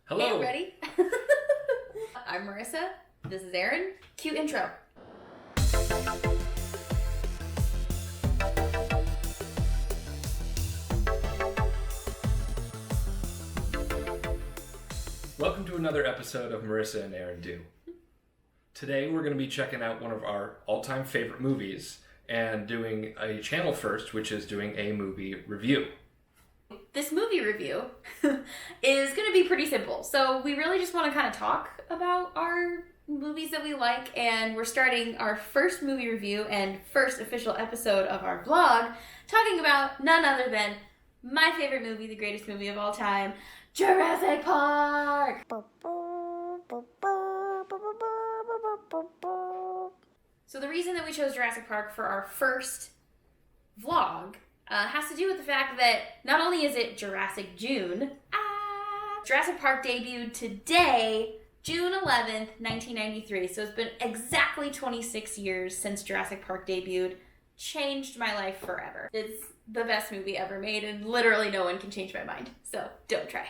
Hello. Hey, ready? I'm Marissa. This is Erin. Cue intro. Welcome to another episode of Marissa and Erin Do. Today we're going to be checking out one of our all-time favorite movies and doing a channel first, which is doing a movie review. This movie review is going to be pretty simple. So we really just want to kind of talk about our movies that we like, and we're starting our first movie review and first official episode of our vlog talking about none other than my favorite movie, the greatest movie of all time, Jurassic Park! So the reason that we chose Jurassic Park for our first vlog has to do with the fact that not only is it Jurassic June, Jurassic Park debuted today, June 11th, 1993. So it's been exactly 26 years since Jurassic Park debuted. Changed my life forever. It's the best movie ever made, and literally no one can change my mind. So don't try.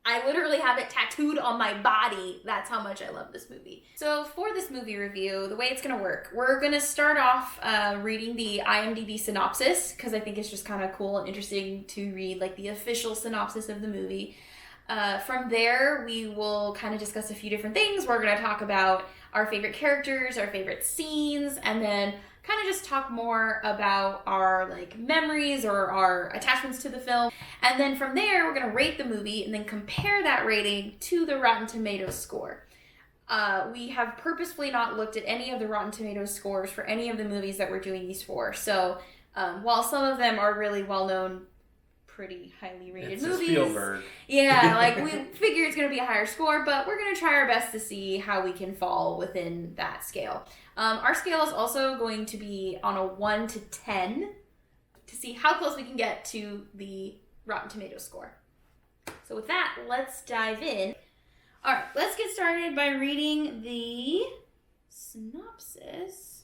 I literally have it tattooed on my body. That's how much I love this movie. So for this movie review, the way it's going to work, we're going to start off reading the IMDb synopsis, because I think it's just kind of cool and interesting to read like the official synopsis of the movie. From there, we will kind of discuss a few different things. We're going to talk about our favorite characters, our favorite scenes, and then kind of just talk more about our like memories or our attachments to the film. And then from there, we're going to rate the movie and then compare that rating to the Rotten Tomatoes score. We have purposefully not looked at any of the Rotten Tomatoes scores for any of the movies that we're doing these for. So while some of them are really well-known, pretty highly rated movies. Spielberg. Yeah, like we figure it's going to be a higher score, but we're going to try our best to see how we can fall within that scale. Our scale is also going to be on a 1 to 10 to see how close we can get to the Rotten Tomatoes score. So with that, let's dive in. All right, let's get started by reading the synopsis.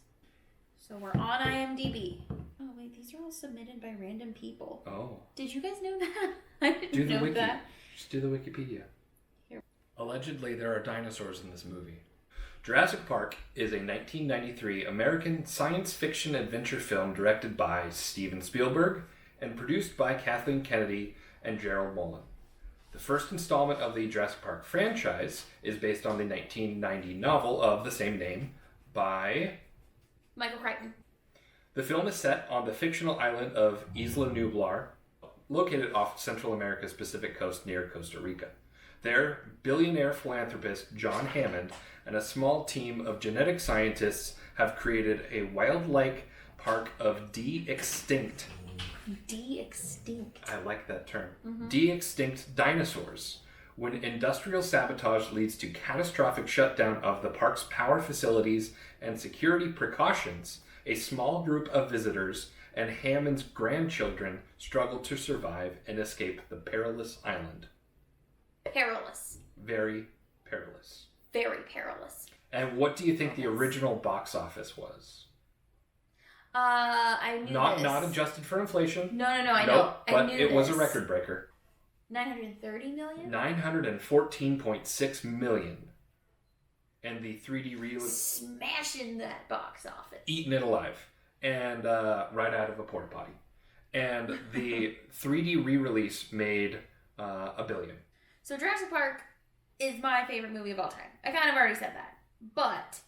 So we're on IMDb. Oh, wait, these are all submitted by random people. Oh. Did you guys know that? I didn't know Wiki. that. Just do the Wikipedia. Here. Allegedly, there are dinosaurs in this movie. Jurassic Park is a 1993 American science fiction adventure film directed by Steven Spielberg and produced by Kathleen Kennedy and Gerald Mullen. The first installment of the Jurassic Park franchise is based on the 1990 novel of the same name by Michael Crichton. The film is set on the fictional island of Isla Nublar, located off Central America's Pacific coast near Costa Rica. There, billionaire philanthropist John Hammond and a small team of genetic scientists have created a wildlife park of de-extinct. De-extinct. I like that term. Mm-hmm. De-extinct dinosaurs. When industrial sabotage leads to catastrophic shutdown of the park's power facilities and security precautions, a small group of visitors and Hammond's grandchildren struggle to survive and escape the perilous island. Perilous. Very perilous. Very perilous. And what do you think the original box office was? I knew this. Not adjusted for inflation. No, I nope, know. But I knew it was a this. record breaker. 930 million? 914.6 million. And the 3D release... Smashing that box office. Eating it alive. And right out of a porta potty. And the 3D re-release made $1 billion. So Jurassic Park is my favorite movie of all time. I kind of already said that. But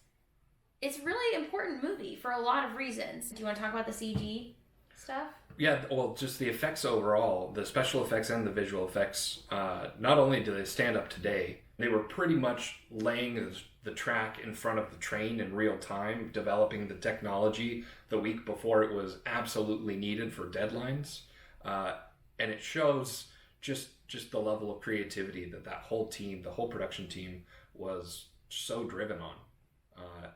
it's a really important movie for a lot of reasons. Do you want to talk about the CG stuff? Yeah, well, just the effects overall, the special effects and the visual effects, not only do they stand up today, they were pretty much laying the track in front of the train in real time, developing the technology the week before it was absolutely needed for deadlines. And it shows just the level of creativity that whole team, the whole production team, was so driven on.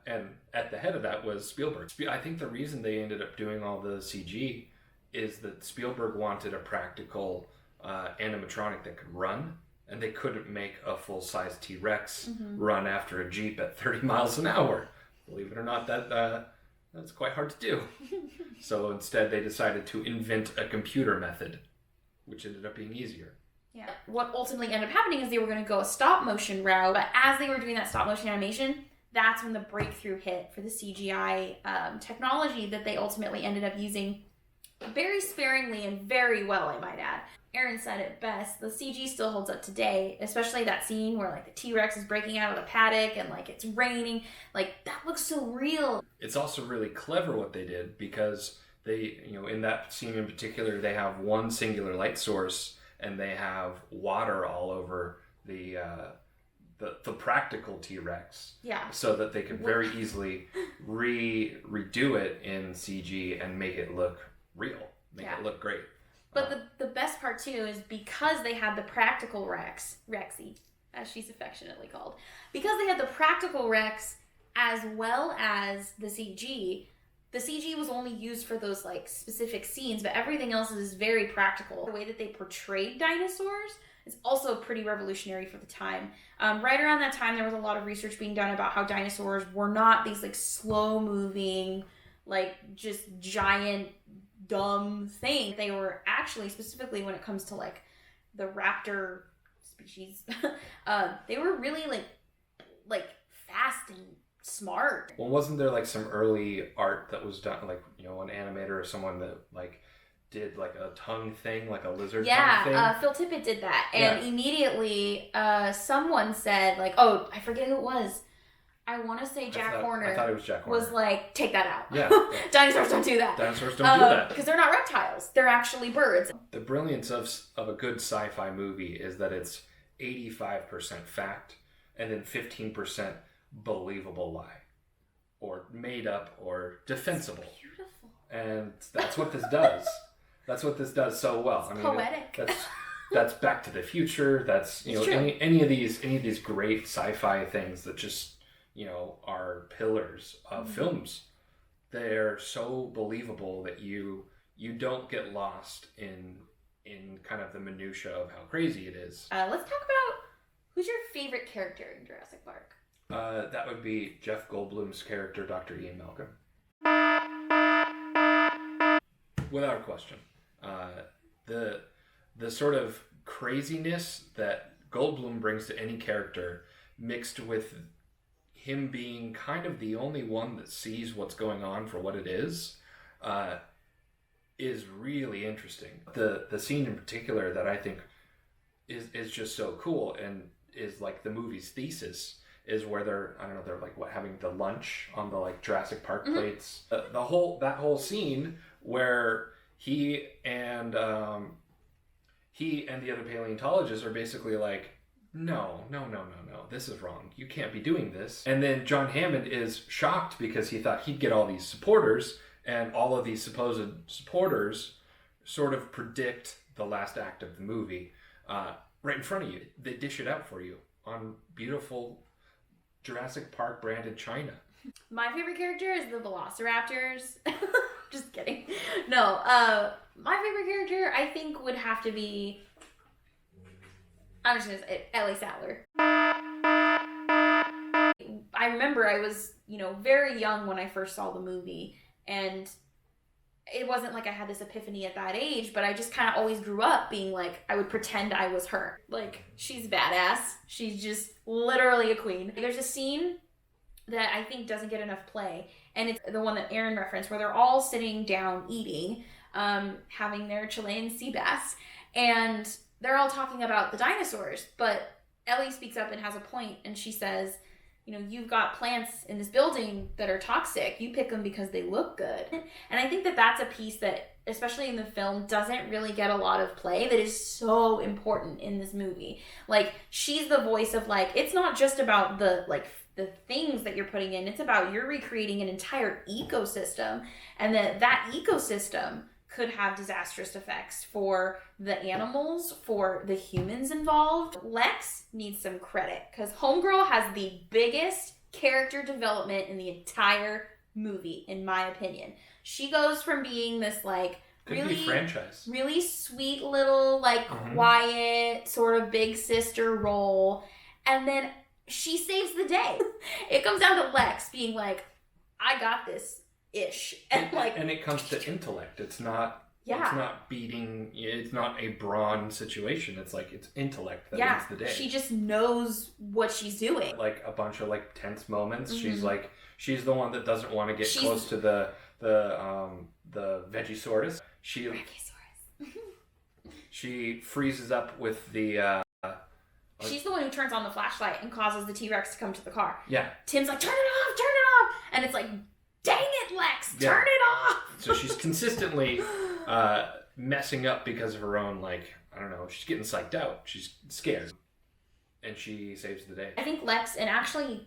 And at the head of that was Spielberg. I think the reason they ended up doing all the CG is that Spielberg wanted a practical animatronic that could run, and they couldn't make a full-size T-Rex run after a Jeep at 30 miles an hour. Believe it or not, that's quite hard to do. So instead they decided to invent a computer method, which ended up being easier. Yeah. What ultimately ended up happening is they were going to go a stop motion route, but as they were doing that stop motion animation, that's when the breakthrough hit for the CGI technology that they ultimately ended up using very sparingly and very well, I might add. Aaron said it best, the CG still holds up today, especially that scene where like the T-Rex is breaking out of the paddock and like it's raining. Like, that looks so real. It's also really clever what they did, because they, in that scene in particular, they have one singular light source and they have water all over the practical T-Rex. Yeah. So that they could very easily redo it in CG and make it look real, make it look great. But the best part too is because they had the practical Rexy, as she's affectionately called, because they had the practical Rex as well as the CG was only used for those like specific scenes, but everything else is very practical. The way that they portrayed dinosaurs is also pretty revolutionary for the time. Right around that time, there was a lot of research being done about how dinosaurs were not these like slow moving, like just giant dumb thing. They were actually, specifically when it comes to like the raptor species, they were really like fast and smart. Well, wasn't there like some early art that was done, like an animator or someone that like did like a tongue thing, like a lizard tongue thing? Phil Tippett did that, and immediately someone said like, oh, I forget who it was. I want to say Jack Horner. I thought it was Jack Horner. Was like, take that out. Yeah. Dinosaurs don't do that. Dinosaurs don't do that. Because they're not reptiles. They're actually birds. The brilliance of a good sci-fi movie is that it's 85% fact and then 15% believable lie. Or made up or defensible. It's beautiful. And that's what this does. That's what this does so well. It's poetic. That's Back to the Future. That's any of these great sci-fi things that just are pillars of films. They're so believable that you don't get lost in kind of the minutia of how crazy it is. Let's talk about who's your favorite character in Jurassic Park. That would be Jeff Goldblum's character, Dr. Ian Malcolm. Without a question. The sort of craziness that Goldblum brings to any character, mixed with him being kind of the only one that sees what's going on for what it is really interesting. The scene in particular that I think is just so cool and is like the movie's thesis is where they're like having the lunch on the like Jurassic Park plates. That whole scene where he and the other paleontologists are basically like, no, this is wrong. You can't be doing this. And then John Hammond is shocked because he thought he'd get all these supporters, and all of these supposed supporters sort of predict the last act of the movie right in front of you. They dish it out for you on beautiful Jurassic Park branded china. My favorite character is the Velociraptors. Just kidding. No, my favorite character I think would have to be, I'm just going to say Ellie Sattler. I remember I was, very young when I first saw the movie, and it wasn't like I had this epiphany at that age, but I just kind of always grew up being like, I would pretend I was her. Like, she's badass. She's just literally a queen. There's a scene that I think doesn't get enough play, and it's the one that Aaron referenced, where they're all sitting down eating, having their Chilean sea bass, and they're all talking about the dinosaurs, but Ellie speaks up and has a point, and she says, you've got plants in this building that are toxic. You pick them because they look good. And I think that that's a piece that, especially in the film, doesn't really get a lot of play, that is so important in this movie. Like, she's the voice of, like, it's not just about the things that you're putting in, it's about you're recreating an entire ecosystem, and that ecosystem could have disastrous effects for the animals, for the humans involved. Lex needs some credit, because Homegirl has the biggest character development in the entire movie, in my opinion. She goes from being this, like, really sweet little, like, quiet, sort of big sister role, and then she saves the day. It comes down to Lex being like, I got this ish. And like, and it comes to intellect. It's not Yeah. It's not beating, it's not a brawn situation. It's like, it's intellect that wins the day. She just knows what she's doing. Like a bunch of like tense moments. She's the one that doesn't want to get close to the Vegisaurus. She freezes up with the she's the one who turns on the flashlight and causes the T-Rex to come to the car. Yeah. Tim's like, turn it off! And it's like, dang it, Lex, turn it off! So she's consistently messing up because of her own, like, I don't know, she's getting psyched out. She's scared. And she saves the day. I think Lex, and actually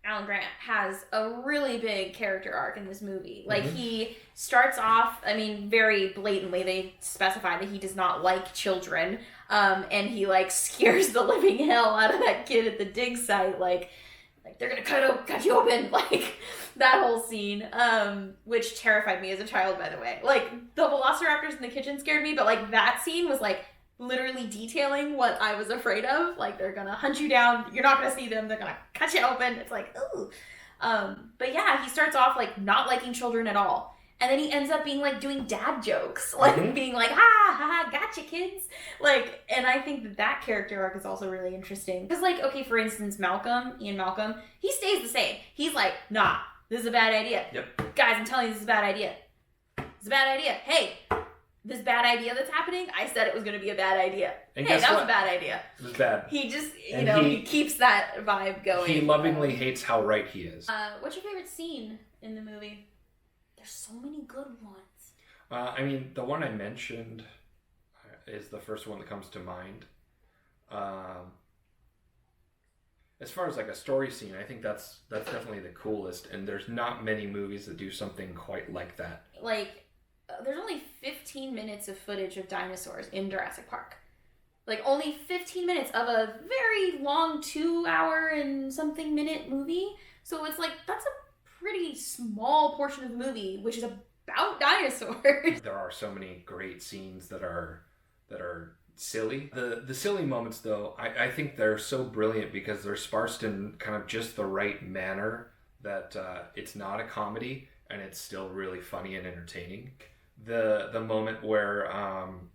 Alan Grant, has a really big character arc in this movie. Like, he starts off, I mean, very blatantly, they specify that he does not like children. And he, like, scares the living hell out of that kid at the dig site. Like they're gonna cut you open. Like, that whole scene, which terrified me as a child, by the way. Like, the velociraptors in the kitchen scared me, but, like, that scene was, like, literally detailing what I was afraid of. Like, they're gonna hunt you down, you're not gonna see them, they're gonna cut you open. It's like, ooh. But yeah, he starts off, like, not liking children at all. And then he ends up being, like, doing dad jokes. Like, being like, gotcha, kids. Like, and I think that character arc is also really interesting. Because, like, okay, for instance, Ian Malcolm, he stays the same. He's like, nah, this is a bad idea. Yep. Guys, I'm telling you, this is a bad idea. It's a bad idea. Hey, this bad idea that's happening, I said it was going to be a bad idea. And hey, that what? was a bad idea. It was bad. He just, he keeps that vibe going. He lovingly hates how right he is. What's your favorite scene in the movie? There's so many good ones. I mean, the one I mentioned is the first one that comes to mind. As far as like a story scene, I think that's definitely the coolest, and there's not many movies that do something quite like that. Like, there's only 15 minutes of footage of dinosaurs in Jurassic Park. Like, only 15 minutes of a very long 2-hour and something minute movie. So it's like, that's a pretty small portion of the movie, which is about dinosaurs. There are so many great scenes that are silly. The silly moments, though, I think they're so brilliant because they're sparsed in kind of just the right manner that it's not a comedy and it's still really funny and entertaining. The moment where Alan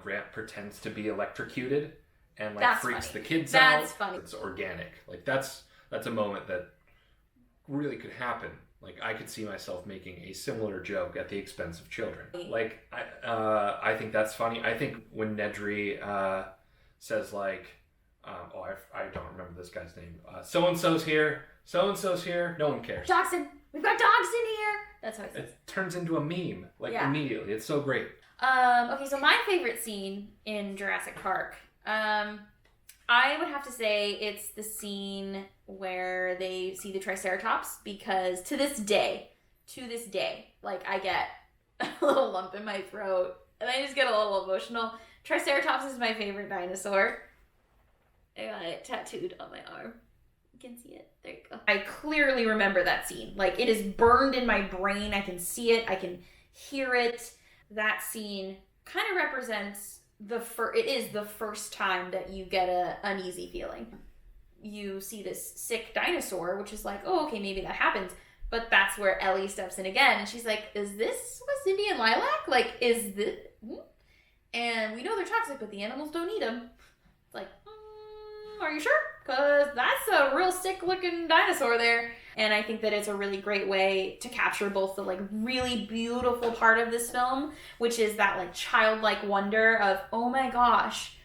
Grant pretends to be electrocuted and like that's freaks funny. the kids that's out. That's funny. It's organic. Like that's a moment that really could happen. Like, I could see myself making a similar joke at the expense of children. Like, I think that's funny. I think when Nedry says, like, I don't remember this guy's name. So-and-so's here. So-and-so's here. No one cares. Dachshund. We've got dogs in here. That's how it says. It turns into a meme, like, immediately. It's so great. Okay, so my favorite scene in Jurassic Park, I would have to say it's the scene where they see the Triceratops, because to this day, like, I get a little lump in my throat and I just get a little emotional. Triceratops is my favorite dinosaur. I got it tattooed on my arm. You can see it. There you go. I clearly remember that scene. Like, it is burned in my brain. I can see it. I can hear it. That scene kind of represents it is the first time that you get a uneasy feeling. You see this sick dinosaur, which is like, oh, okay, maybe that happens. But that's where Ellie steps in again, and she's like, is this West Indian lilac? Like, is this... And we know they're toxic, but the animals don't eat them. It's like, are you sure? Because that's a real sick-looking dinosaur there. And I think that it's a really great way to capture both the, like, really beautiful part of this film, which is that, like, childlike wonder of, oh my gosh,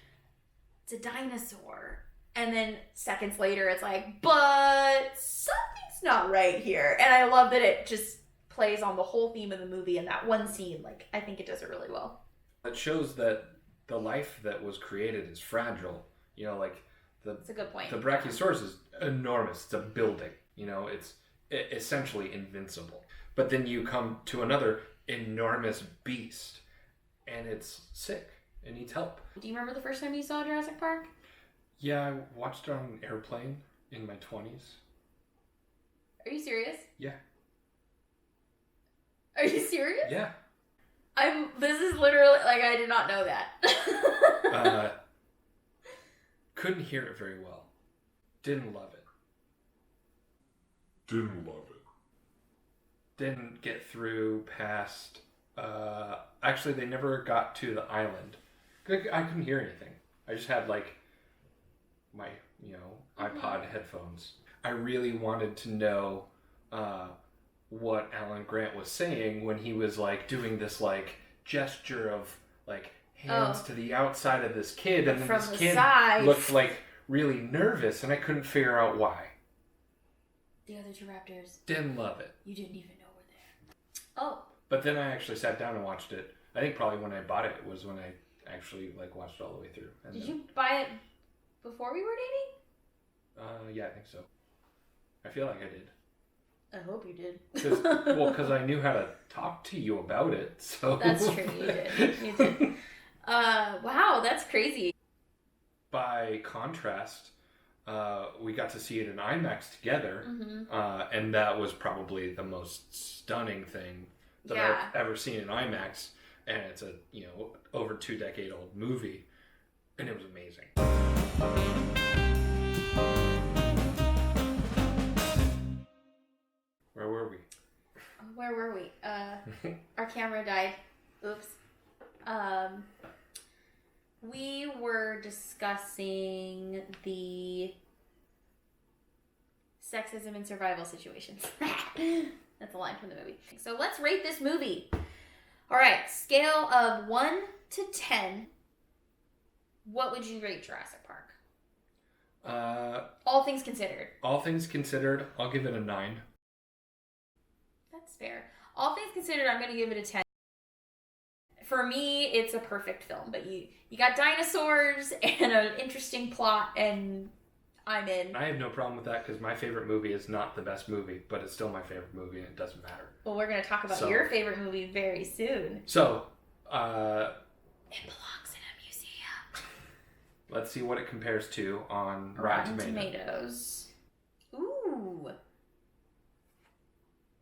it's a dinosaur. And then seconds later, it's like, but something's not right here. And I love that it just plays on the whole theme of the movie in that one scene. Like, I think it does it really well. It shows that the life that was created is fragile. You know, like, that's a good point. The Brachiosaurus is enormous. It's a building. You know, it's essentially invincible. But then you come to another enormous beast, and it's sick and needs help. Do you remember the first time you saw Jurassic Park? Yeah, I watched it on an airplane in my 20s. Are you serious? Yeah. Are you serious? Yeah. This is literally, like, I did not know that. Couldn't hear it very well. Didn't love it. Didn't get through past Actually, they never got to the island. I couldn't hear anything. I just had like my, iPod headphones. I really wanted to know what Alan Grant was saying when he was like doing this like gesture of like hands to the outside of this kid, and then from this the kid side. looked like really nervous, and I couldn't figure out why. The other two raptors. Didn't love it. You didn't even know were there. Oh. But then I actually sat down and watched it. I think probably when I bought it was when I actually like watched it all the way through. And Did you buy it before we were dating? Yeah, I think so. I feel like I did. I hope you did. Because I knew how to talk to you about it. So that's true. You did. You did. Wow, that's crazy. By contrast, we got to see it in IMAX together, and that was probably the most stunning thing that I've ever seen in IMAX. And it's a over 2-decade-old movie, and it was amazing. Where were we? Our camera died. Oops. We were discussing the sexism in survival situations. That's a line from the movie. So let's rate this movie. All right, scale of 1 to 10. What would you rate Jurassic Park? All things considered. All things considered, I'll give it a 9. That's fair. All things considered, I'm going to give it a 10. For me, it's a perfect film, but you got dinosaurs and an interesting plot, and I'm in. I have no problem with that because my favorite movie is not the best movie, but it's still my favorite movie, and it doesn't matter. Well, we're going to talk about your favorite movie very soon. So, it belongs in a museum. Let's see what it compares to on Rotten Tomatoes. Ooh.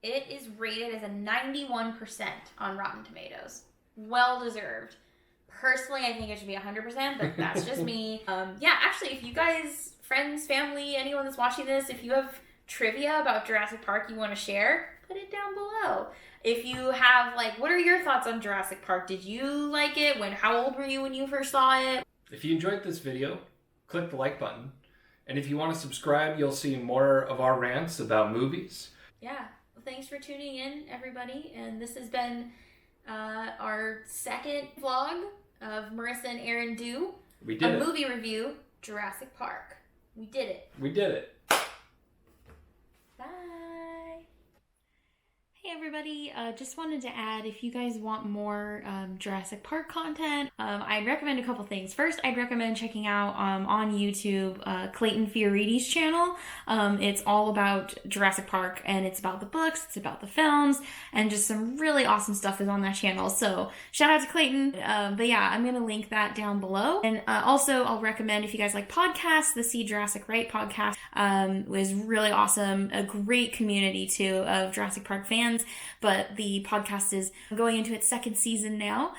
It is rated as a 91% on Rotten Tomatoes. Well deserved. Personally, I think it should be 100%, but that's just me. Actually, if you guys, friends, family, anyone that's watching this, if you have trivia about Jurassic Park you want to share, put it down below. If you have, what are your thoughts on Jurassic Park? Did you like it? How old were you when you first saw it? If you enjoyed this video, click the like button. And if you want to subscribe, you'll see more of our rants about movies. Yeah. Well, thanks for tuning in, everybody. And this has been our second vlog of Marissa and Aaron do We did a movie review, Jurassic Park. We did it. We did it. Bye. Hey everybody, just wanted to add, if you guys want more Jurassic Park content, I'd recommend a couple things. First, I'd recommend checking out on YouTube Clayton Fioriti's channel. It's all about Jurassic Park, and it's about the books, it's about the films, and just some really awesome stuff is on that channel. So shout out to Clayton. But yeah, I'm gonna link that down below. And also, I'll recommend, if you guys like podcasts, the See Jurassic Right podcast was really awesome. A great community too of Jurassic Park fans. But the podcast is going into its second season now,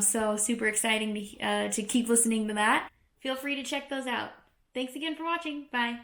so super exciting to keep listening to that. Feel free to check those out. Thanks again for watching. Bye.